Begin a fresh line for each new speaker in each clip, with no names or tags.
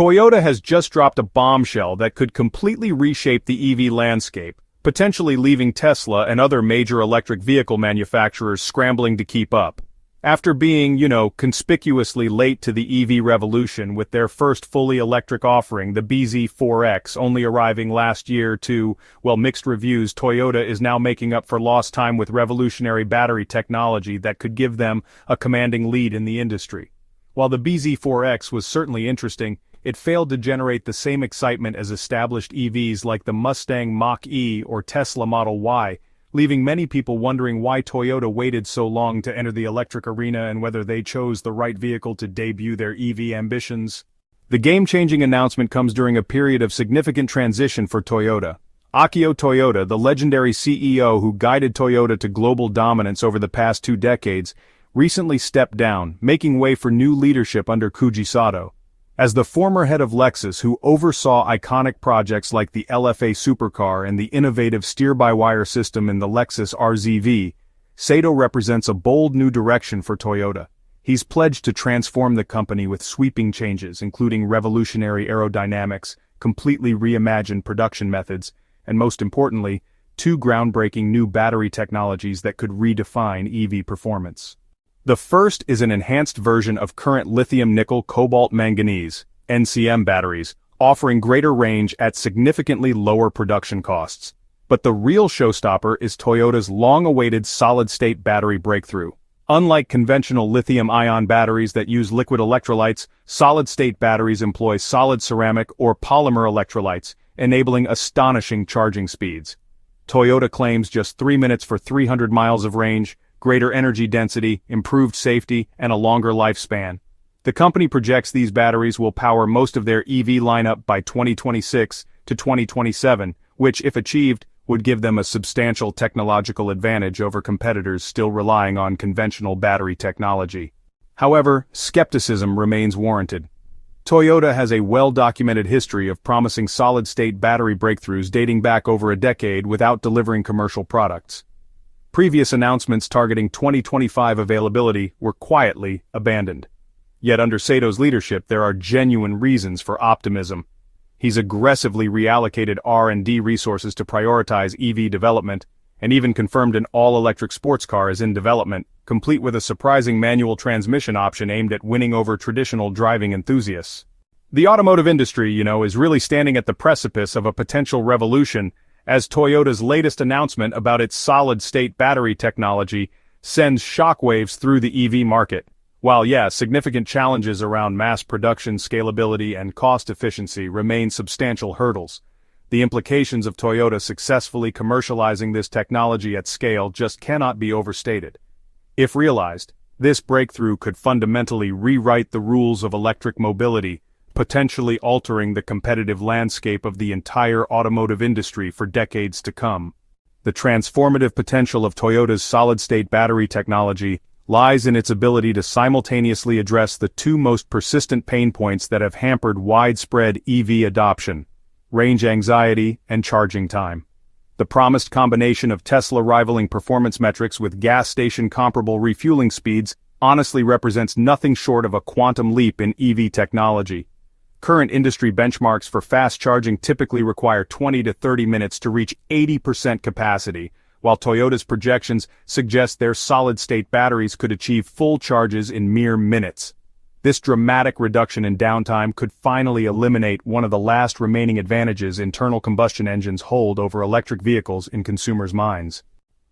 Toyota has just dropped a bombshell that could completely reshape the EV landscape, potentially leaving Tesla and other major electric vehicle manufacturers scrambling to keep up. After being, conspicuously late to the EV revolution with their first fully electric offering, the bZ4X, only arriving last year to, mixed reviews, Toyota is now making up for lost time with revolutionary battery technology that could give them a commanding lead in the industry. While the bZ4X was certainly interesting, it failed to generate the same excitement as established EVs like the Mustang Mach-E or Tesla Model Y, leaving many people wondering why Toyota waited so long to enter the electric arena and whether they chose the right vehicle to debut their EV ambitions. The game-changing announcement comes during a period of significant transition for Toyota. Akio Toyoda, the legendary CEO who guided Toyota to global dominance over the past 2 decades, recently stepped down, making way for new leadership under Koji Sato. As the former head of Lexus who oversaw iconic projects like the LFA supercar and the innovative steer-by-wire system in the Lexus RZV, Sato represents a bold new direction for Toyota. He's pledged to transform the company with sweeping changes, including revolutionary aerodynamics, completely reimagined production methods, and most importantly, 2 groundbreaking new battery technologies that could redefine EV performance. The first is an enhanced version of current lithium-nickel cobalt-manganese (NCM) batteries, offering greater range at significantly lower production costs. But the real showstopper is Toyota's long-awaited solid-state battery breakthrough. Unlike conventional lithium-ion batteries that use liquid electrolytes, solid-state batteries employ solid ceramic or polymer electrolytes, enabling astonishing charging speeds. Toyota claims just 3 minutes for 300 miles of range, greater energy density, improved safety, and a longer lifespan. The company projects these batteries will power most of their EV lineup by 2026 to 2027, which, if achieved, would give them a substantial technological advantage over competitors still relying on conventional battery technology. However, skepticism remains warranted. Toyota has a well-documented history of promising solid-state battery breakthroughs dating back over a decade without delivering commercial products. Previous announcements targeting 2025 availability were quietly abandoned. Yet under Sato's leadership there are genuine reasons for optimism. He's aggressively reallocated R&D resources to prioritize EV development, and even confirmed an all-electric sports car is in development, complete with a surprising manual transmission option aimed at winning over traditional driving enthusiasts. The automotive industry, is really standing at the precipice of a potential revolution, as Toyota's latest announcement about its solid-state battery technology sends shockwaves through the EV market. While significant challenges around mass production, scalability, and cost efficiency remain substantial hurdles, the implications of Toyota successfully commercializing this technology at scale just cannot be overstated. If realized, this breakthrough could fundamentally rewrite the rules of electric mobility, potentially altering the competitive landscape of the entire automotive industry for decades to come. The transformative potential of Toyota's solid-state battery technology lies in its ability to simultaneously address the 2 most persistent pain points that have hampered widespread EV adoption: range anxiety and charging time. The promised combination of Tesla-rivaling performance metrics with gas station-comparable refueling speeds honestly represents nothing short of a quantum leap in EV technology. Current industry benchmarks for fast charging typically require 20 to 30 minutes to reach 80% capacity, while Toyota's projections suggest their solid-state batteries could achieve full charges in mere minutes. This dramatic reduction in downtime could finally eliminate one of the last remaining advantages internal combustion engines hold over electric vehicles in consumers' minds.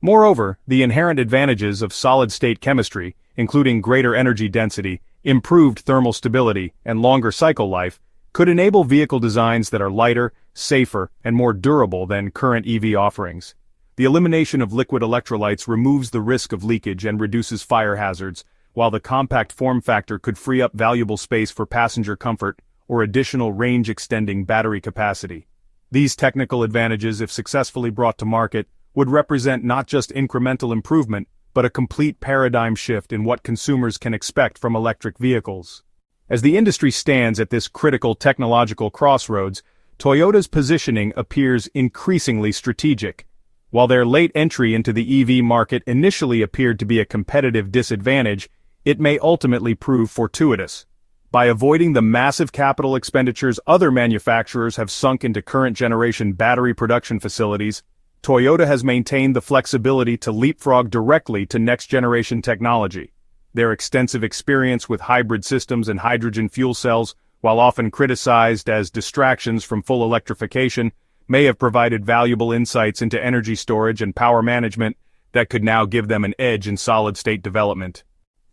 Moreover, the inherent advantages of solid-state chemistry, including greater energy density, improved thermal stability, and longer cycle life, could enable vehicle designs that are lighter, safer, and more durable than current EV offerings. The elimination of liquid electrolytes removes the risk of leakage and reduces fire hazards, while the compact form factor could free up valuable space for passenger comfort or additional range-extending battery capacity. These technical advantages, if successfully brought to market, would represent not just incremental improvement, but a complete paradigm shift in what consumers can expect from electric vehicles. As the industry stands at this critical technological crossroads, Toyota's positioning appears increasingly strategic. While their late entry into the EV market initially appeared to be a competitive disadvantage, it may ultimately prove fortuitous. By avoiding the massive capital expenditures other manufacturers have sunk into current-generation battery production facilities, Toyota has maintained the flexibility to leapfrog directly to next-generation technology. Their extensive experience with hybrid systems and hydrogen fuel cells, while often criticized as distractions from full electrification, may have provided valuable insights into energy storage and power management that could now give them an edge in solid-state development.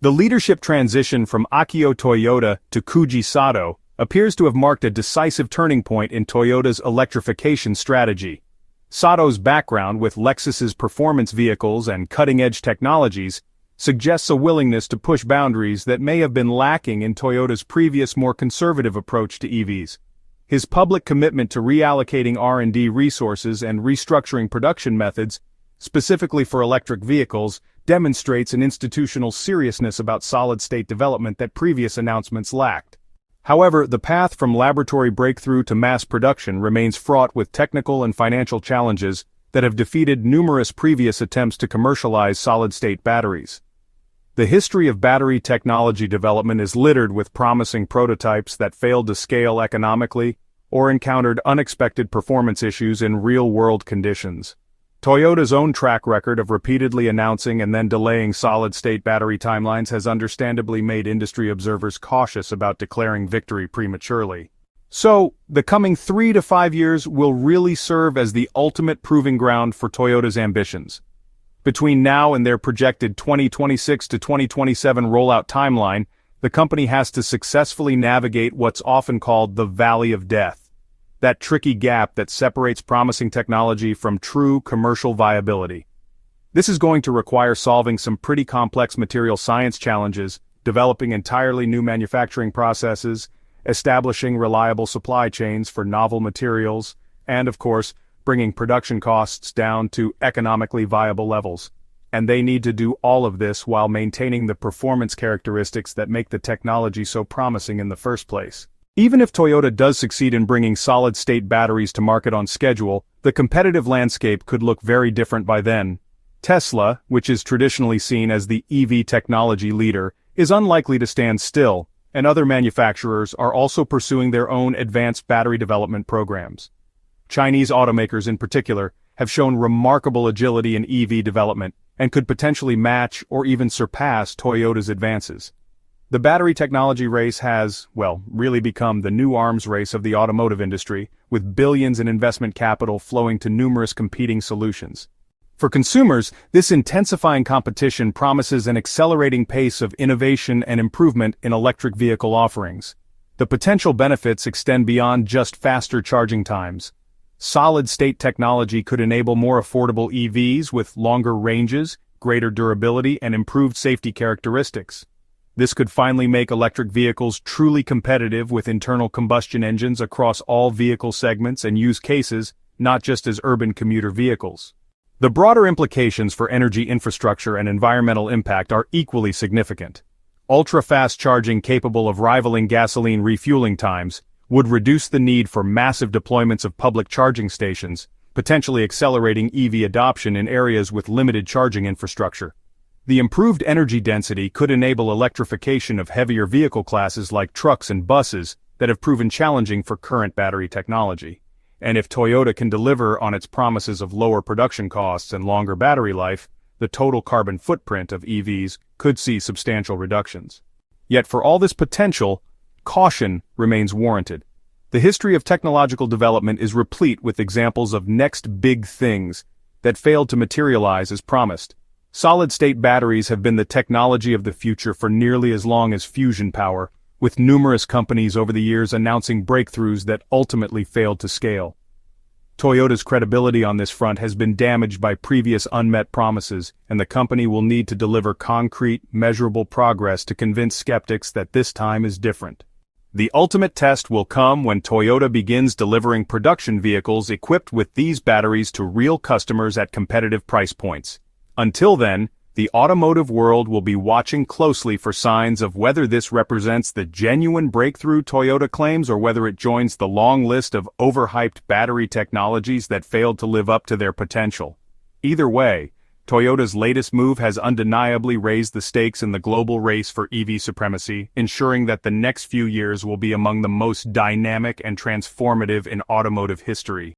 The leadership transition from Akio Toyoda to Koji Sato appears to have marked a decisive turning point in Toyota's electrification strategy. Sato's background with Lexus's performance vehicles and cutting-edge technologies suggests a willingness to push boundaries that may have been lacking in Toyota's previous more conservative approach to EVs. His public commitment to reallocating R&D resources and restructuring production methods, specifically for electric vehicles, demonstrates an institutional seriousness about solid-state development that previous announcements lacked. However, the path from laboratory breakthrough to mass production remains fraught with technical and financial challenges that have defeated numerous previous attempts to commercialize solid-state batteries. The history of battery technology development is littered with promising prototypes that failed to scale economically or encountered unexpected performance issues in real-world conditions. Toyota's own track record of repeatedly announcing and then delaying solid-state battery timelines has understandably made industry observers cautious about declaring victory prematurely. So, the coming 3 to 5 years will really serve as the ultimate proving ground for Toyota's ambitions. Between now and their projected 2026 to 2027 rollout timeline, the company has to successfully navigate what's often called the Valley of Death. That tricky gap that separates promising technology from true commercial viability. This is going to require solving some pretty complex material science challenges, developing entirely new manufacturing processes, establishing reliable supply chains for novel materials, and of course, bringing production costs down to economically viable levels. And they need to do all of this while maintaining the performance characteristics that make the technology so promising in the first place. Even if Toyota does succeed in bringing solid-state batteries to market on schedule, the competitive landscape could look very different by then. Tesla, which is traditionally seen as the EV technology leader, is unlikely to stand still, and other manufacturers are also pursuing their own advanced battery development programs. Chinese automakers in particular have shown remarkable agility in EV development and could potentially match or even surpass Toyota's advances. The battery technology race has, well, really become the new arms race of the automotive industry, with billions in investment capital flowing to numerous competing solutions. For consumers, this intensifying competition promises an accelerating pace of innovation and improvement in electric vehicle offerings. The potential benefits extend beyond just faster charging times. Solid-state technology could enable more affordable EVs with longer ranges, greater durability, and improved safety characteristics. This could finally make electric vehicles truly competitive with internal combustion engines across all vehicle segments and use cases, not just as urban commuter vehicles. The broader implications for energy infrastructure and environmental impact are equally significant. Ultra-fast charging capable of rivaling gasoline refueling times would reduce the need for massive deployments of public charging stations, potentially accelerating EV adoption in areas with limited charging infrastructure. The improved energy density could enable electrification of heavier vehicle classes like trucks and buses that have proven challenging for current battery technology. And if Toyota can deliver on its promises of lower production costs and longer battery life, the total carbon footprint of EVs could see substantial reductions. Yet for all this potential, caution remains warranted. The history of technological development is replete with examples of next big things that failed to materialize as promised. Solid-state batteries have been the technology of the future for nearly as long as fusion power, with numerous companies over the years announcing breakthroughs that ultimately failed to scale. Toyota's credibility on this front has been damaged by previous unmet promises, and the company will need to deliver concrete, measurable progress to convince skeptics that this time is different. The ultimate test will come when Toyota begins delivering production vehicles equipped with these batteries to real customers at competitive price points. Until then, the automotive world will be watching closely for signs of whether this represents the genuine breakthrough Toyota claims or whether it joins the long list of overhyped battery technologies that failed to live up to their potential. Either way, Toyota's latest move has undeniably raised the stakes in the global race for EV supremacy, ensuring that the next few years will be among the most dynamic and transformative in automotive history.